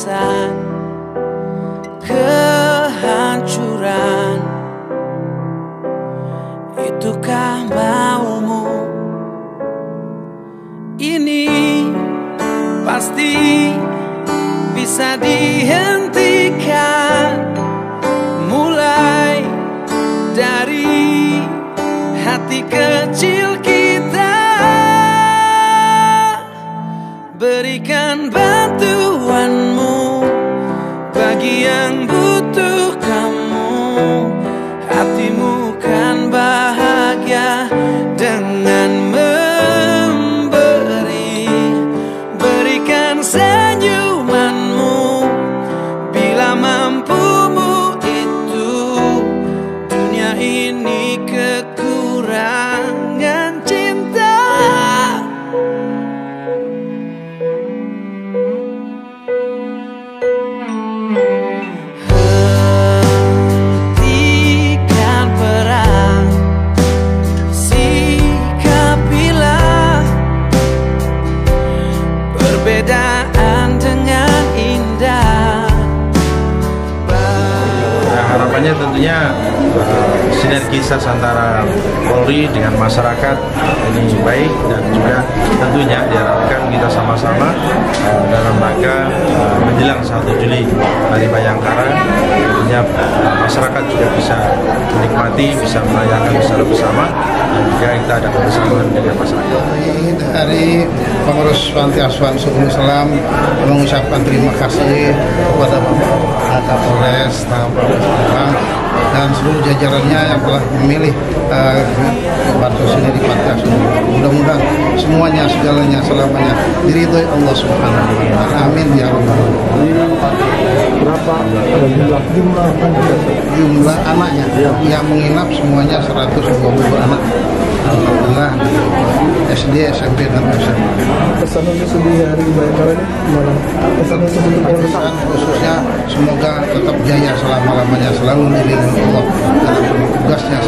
kehabisan, kehancuran. Itukah maumu? Ini pasti bisa dihentikan, mulai dari hati kecil kita. Berikan bantuanmu bagi yang butuh kamu. Hatimu kan bahagia dengan memberi. Berikan senyumanmu bila mampumu itu. Dunia ini kekurangan cinta. Hentikan perang, sikapilah perbedaan dengan indah. Harapannya tentunya sinergitas antara Polri dengan masyarakat ini baik, dan juga tentunya diharapkan kita sama-sama dalam rangka menjelang 1 Juli Hari Bayangkara, tentunya masyarakat juga bisa menikmati, bisa merayakan secara bersama, dan juga kita ada kebersamaan dengan masyarakat. Dari pengurus Panti Asuhan Subul Salam mengucapkan terima kasih kepada Bapak Kapolres, dan seluruh jajarannya yang telah memilih bansos ini di Panti Asuhan. Mudah-mudahan semuanya, segalanya, selamanya diridhoi Allah Subhanahu wa Ta'ala. Amin ya rabbal alamin. Berapa Jumlah anaknya yang menginap semuanya 120 anak. Alhamdulillah, SD, SMP, dan SMA. Pesan untuk di Hari Bayangkara ini gimana? Pesan khususnya semoga tetap jaya selama-lamanya, selalu dilindungi Allah dalam tugasnya